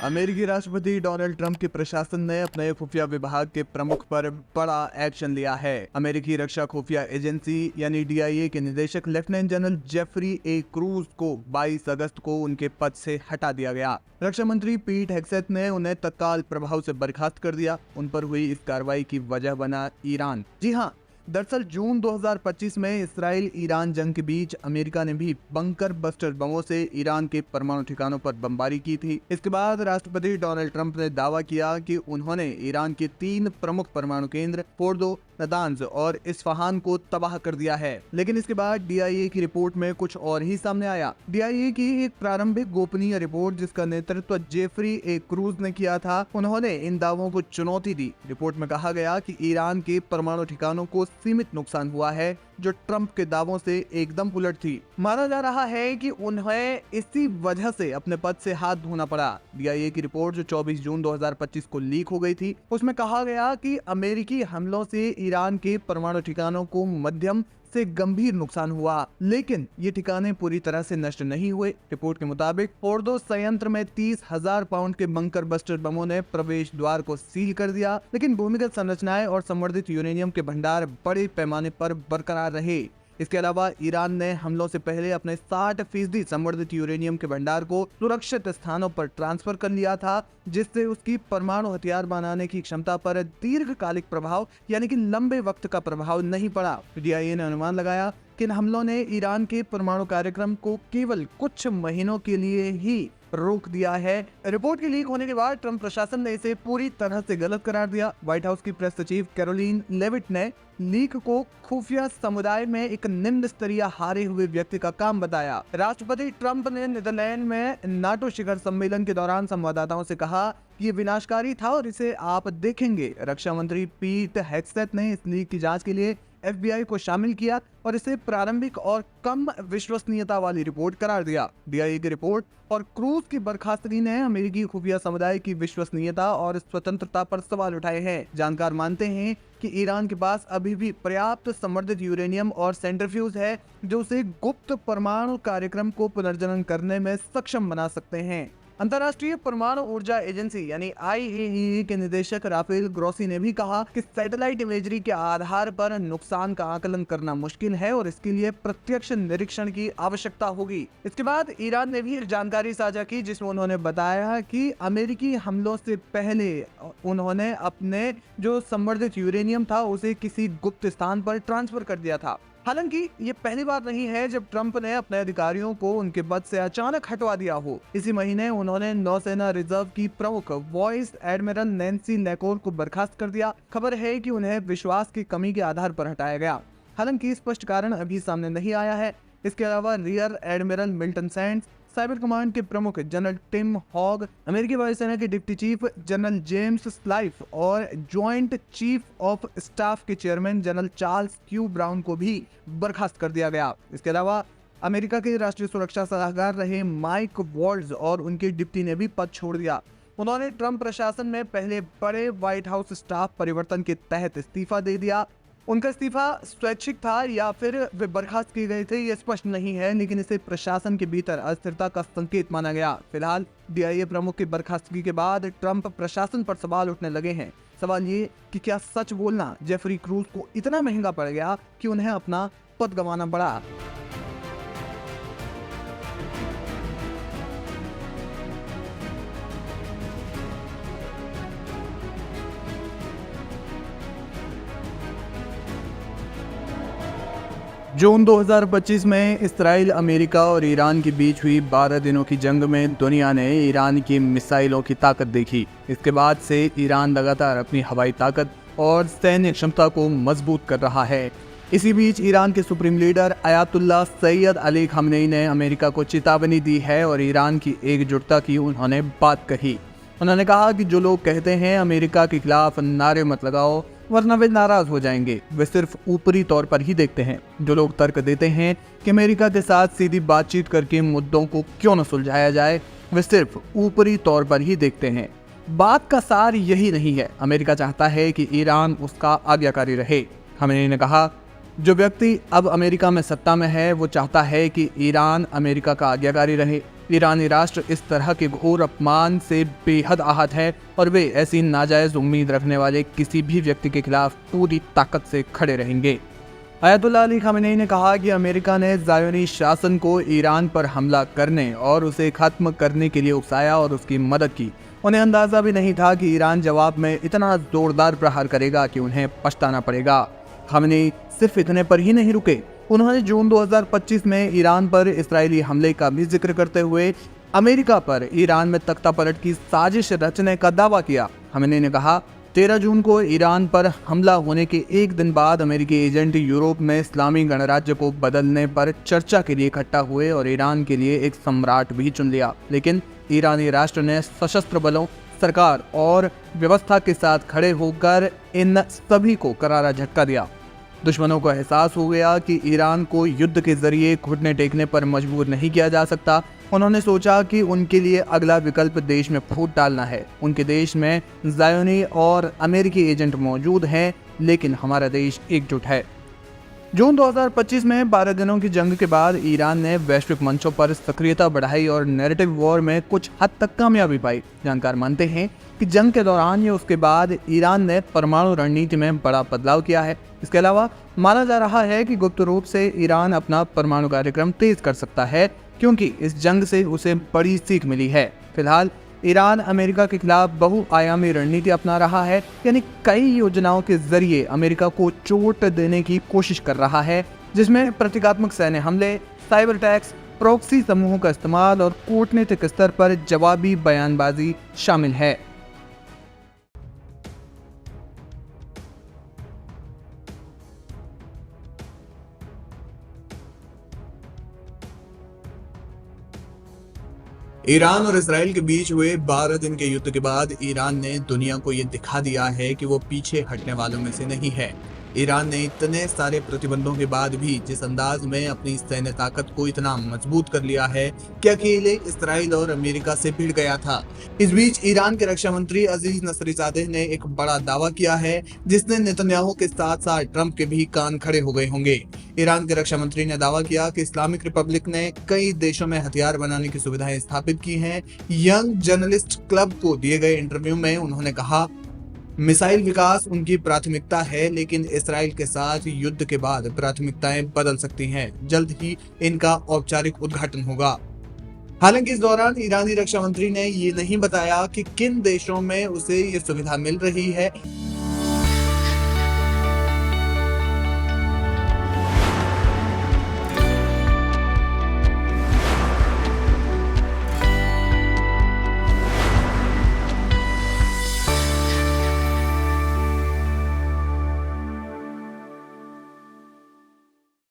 अमेरिकी राष्ट्रपति Donald Trump के प्रशासन ने अपने खुफिया विभाग के प्रमुख पर बड़ा एक्शन लिया है। अमेरिकी रक्षा खुफिया एजेंसी यानी DIA के निदेशक लेफ्टिनेंट जनरल जेफरी ए क्रूज को 22 अगस्त को उनके पद से हटा दिया गया। रक्षा मंत्री पीट हेग्सेथ ने उन्हें तत्काल प्रभाव से बर्खास्त कर दिया। उन पर हुई इस कार्रवाई की वजह बना ईरान। जी हाँ, दरअसल जून 2025 में इसराइल ईरान जंग के बीच अमेरिका ने भी बंकर बस्टर बमों से ईरान के परमाणु ठिकानों पर बमबारी की थी। इसके बाद राष्ट्रपति डोनाल्ड ट्रंप ने दावा किया कि उन्होंने ईरान के 3 प्रमुख परमाणु केंद्र फोर्दो, नातांज और इस्फहान को तबाह कर दिया है। लेकिन इसके बाद DIA की रिपोर्ट में कुछ और ही सामने आया। DIA की एक प्रारंभिक गोपनीय रिपोर्ट जिसका नेतृत्व जेफरी ए क्रूज ने किया था, उन्होंने इन दावों को चुनौती दी। रिपोर्ट में कहा गया कि ईरान के परमाणु ठिकानों को सीमित नुकसान हुआ है, जो ट्रंप के दावों से एकदम उलट थी। माना जा रहा है कि उन्हें इसी वजह से अपने पद से हाथ धोना पड़ा। DIA की रिपोर्ट जो 24 जून 2025 को लीक हो गई थी, उसमें कहा गया कि अमेरिकी हमलों से ईरान के परमाणु ठिकानों को मध्यम से गंभीर नुकसान हुआ, लेकिन ये ठिकाने पूरी तरह से नष्ट नहीं हुए। रिपोर्ट के मुताबिक फोर्दो संयंत्र में 30,000 पाउंड के बंकर बस्टर बमों ने प्रवेश द्वार को सील कर दिया, लेकिन भूमिगत संरचनाएं और संवर्धित यूरेनियम के भंडार बड़े पैमाने पर बरकरार रहे। इसके अलावा ईरान ने हमलों से पहले अपने 60% संवर्धित यूरेनियम के भंडार को सुरक्षित स्थानों पर ट्रांसफर कर लिया था, जिससे उसकी परमाणु हथियार बनाने की क्षमता पर दीर्घकालिक प्रभाव यानी कि लंबे वक्त का प्रभाव नहीं पड़ा। DIA ने अनुमान लगाया कि इन हमलों ने ईरान के परमाणु कार्यक्रम को केवल कुछ महीनों के लिए ही रोक दिया है। रिपोर्ट के लीक होने के बाद ट्रंप प्रशासन ने इसे पूरी तरह से गलत करार दिया। व्हाइट हाउस की प्रेस सचिव कैरोलिन लेविट ने लीक को खुफिया समुदाय में एक निम्न स्तरीय हारे हुए व्यक्ति का काम बताया। राष्ट्रपति ट्रंप ने नीदरलैंड में NATO शिखर सम्मेलन के दौरान संवाददाताओं से कहा कि ये विनाशकारी था और इसे आप देखेंगे। रक्षा मंत्री पीट हेग्सेथ ने इस लीक की जांच के लिए FBI को शामिल किया और इसे प्रारंभिक और कम विश्वसनीयता वाली रिपोर्ट करार दिया। DIA की रिपोर्ट और क्रूज की बर्खास्तगी ने अमेरिकी खुफिया समुदाय की विश्वसनीयता और स्वतंत्रता पर सवाल उठाए हैं। जानकार मानते हैं कि ईरान के पास अभी भी पर्याप्त संवर्धित यूरेनियम और सेंट्रीफ्यूज है, जो उसे गुप्त परमाणु कार्यक्रम को पुनर्जनन करने में सक्षम बना सकते हैं। अंतर्राष्ट्रीय परमाणु ऊर्जा एजेंसी यानी IAEA के निदेशक राफेल ग्रोसी ने भी कहा कि सैटेलाइट इमेजरी के आधार पर नुकसान का आकलन करना मुश्किल है और इसके लिए प्रत्यक्ष निरीक्षण की आवश्यकता होगी। इसके बाद ईरान ने भी जानकारी साझा की, जिसमें उन्होंने बताया कि अमेरिकी हमलों से पहले उन्होंने अपने जो संवर्धित यूरेनियम था उसे किसी गुप्त स्थान पर ट्रांसफर कर दिया था। हालांकि ये पहली बार नहीं है जब ट्रंप ने अपने अधिकारियों को उनके पद से अचानक हटवा दिया हो। इसी महीने उन्होंने नौसेना रिजर्व की प्रमुख वाइस एडमिरल नैन्सी लेकोर को बर्खास्त कर दिया। खबर है कि उन्हें विश्वास की कमी के आधार पर हटाया गया। हालांकि स्पष्ट कारण अभी सामने नहीं आया है। इसके अलावा rear admiral Milton Sands, cyber command के प्रमुख जनरल टिम हॉग, अमेरिकी वायुसेना के डिप्टी चीफ जनरल जेम्स स्लाइफ और ज्वाइंट चीफ ऑफ स्टाफ के chairman general Charles Q brown को भी बर्खास्त कर दिया गया। इसके अलावा अमेरिका के राष्ट्रीय सुरक्षा सलाहकार रहे माइक वॉल्ट्ज और उनके डिप्टी ने भी पद छोड़ दिया। उन्होंने ट्रंप प्रशासन में पहले बड़े व्हाइट हाउस स्टाफ परिवर्तन के तहत इस्तीफा दे दिया। उनका इस्तीफा स्वैच्छिक था या फिर वे बर्खास्त किए गए थे, ये स्पष्ट नहीं है, लेकिन इसे प्रशासन के भीतर अस्थिरता का संकेत माना गया। फिलहाल DIA प्रमुख की बर्खास्तगी के बाद ट्रंप प्रशासन पर सवाल उठने लगे हैं। सवाल ये कि क्या सच बोलना जेफरी क्रूज को इतना महंगा पड़ गया कि उन्हें अपना पद गंवाना पड़ा। जून 2025 में इसराइल, अमेरिका और ईरान के बीच हुई 12 दिनों की जंग में दुनिया ने ईरान की मिसाइलों की ताकत देखी। इसके बाद से ईरान लगातार अपनी हवाई ताकत और सैन्य क्षमता को मजबूत कर रहा है। इसी बीच ईरान के supreme leader Ayatollah Sayyid Ali खamenei ने अमेरिका को चेतावनी दी है और ईरान की एकजुटता की उन्होंने बात कही। उन्होंने कहा कि जो लोग कहते हैं अमेरिका के खिलाफ नारे मत लगाओ वरना वे नाराज हो जाएंगे, वे सिर्फ ऊपरी तौर पर ही देखते हैं। जो लोग तर्क देते हैं कि अमेरिका के साथ सीधी बातचीत करके मुद्दों को क्यों न सुलझाया जाए, वे सिर्फ ऊपरी तौर पर ही देखते हैं। बात का सार यही नहीं है। अमेरिका चाहता है कि ईरान उसका आज्ञाकारी रहे। खamenei ने कहा, जो व्यक्ति अब अमेरिका में सत्ता में है वो चाहता है कि ईरान अमेरिका का आज्ञाकारी रहे। ईरानी राष्ट्र इस तरह के घोर अपमान से बेहद आहत है और वे ऐसी नाजायज उम्मीद रखने वाले किसी भी व्यक्ति के खिलाफ पूरी ताकत से खड़े रहेंगे। अयतुल्लाह अली खामेनी ने कहा कि अमेरिका ने ज़ायोनी शासन को ईरान पर हमला करने और उसे खत्म करने के लिए उकसाया और उसकी मदद की। उन्हें अंदाज़ा भी नहीं था कि ईरान जवाब में इतना ज़ोरदार प्रहार करेगा कि उन्हें पछताना पड़ेगा। खामेनी सिर्फ इतने पर ही नहीं रुके, उन्होंने जून 2025 में ईरान पर इस्राएली हमले का भी जिक्र करते हुए अमेरिका पर ईरान में तख्तापलट की साजिश रचने का दावा किया। खामेनी ने कहा, 13 जून को ईरान पर हमला होने के एक दिन बाद अमेरिकी एजेंट यूरोप में इस्लामी गणराज्य को बदलने पर चर्चा के लिए इकट्ठा हुए और ईरान के लिए एक सम्राट भी चुन लिया। लेकिन ईरानी राष्ट्र ने सशस्त्र बलों, सरकार और व्यवस्था के साथ खड़े होकर इन सभी को करारा झटका दिया। दुश्मनों को एहसास हो गया कि ईरान को युद्ध के जरिए घुटने टेकने पर मजबूर नहीं किया जा सकता। उन्होंने सोचा कि उनके लिए अगला विकल्प देश में फूट डालना है। उनके देश में ज़ायोनी और अमेरिकी एजेंट मौजूद हैं, लेकिन हमारा देश एकजुट है। जून 2025 में 12 दिनों की जंग के बाद ईरान ने वैश्विक मंचों पर सक्रियता बढ़ाई और नैरेटिव वॉर में कुछ हद तक कामयाबी पाई। जानकार मानते हैं कि जंग के दौरान या उसके बाद ईरान ने परमाणु रणनीति में बड़ा बदलाव किया है। इसके अलावा माना जा रहा है कि गुप्त रूप से ईरान अपना परमाणु कार्यक्रम तेज कर सकता है, क्योंकि इस जंग से उसे बड़ी सीख मिली है। फिलहाल ईरान अमेरिका के खिलाफ बहुआयामी रणनीति अपना रहा है, यानी कई योजनाओं के जरिए अमेरिका को चोट देने की कोशिश कर रहा है, जिसमें प्रतीकात्मक सैन्य हमले, साइबर अटैक्स, प्रॉक्सी समूहों का इस्तेमाल और कूटनीतिक स्तर पर जवाबी बयानबाजी शामिल है। ईरान और इजराइल के बीच हुए 12 दिन के युद्ध के बाद ईरान ने दुनिया को ये दिखा दिया है कि वो पीछे हटने वालों में से नहीं है। ईरान ने इतने सारे प्रतिबंधों के बाद भी जिस अंदाज में अपनी सैन्य ताकत को इतना मजबूत कर लिया है कि अकेले इजराइल और अमेरिका से भिड़ गया था। इस बीच ईरान के रक्षा मंत्री अजीज नसरीजादे ने एक बड़ा दावा किया है, जिसने नेतन्याहू के साथ साथ ट्रंप के भी कान खड़े हो गए होंगे। ईरान के रक्षा मंत्री ने दावा किया कि इस्लामिक रिपब्लिक ने कई देशों में हथियार बनाने की सुविधाएं स्थापित की हैं। यंग जर्नलिस्ट क्लब को दिए गए इंटरव्यू में उन्होंने कहा, मिसाइल विकास उनकी प्राथमिकता है, लेकिन इसराइल के साथ युद्ध के बाद प्राथमिकताएं बदल सकती हैं। जल्द ही इनका औपचारिक उद्घाटन होगा। हालांकि इस दौरान ईरानी रक्षा मंत्री ने ये नहीं बताया कि किन देशों में उसे ये सुविधा मिल रही है।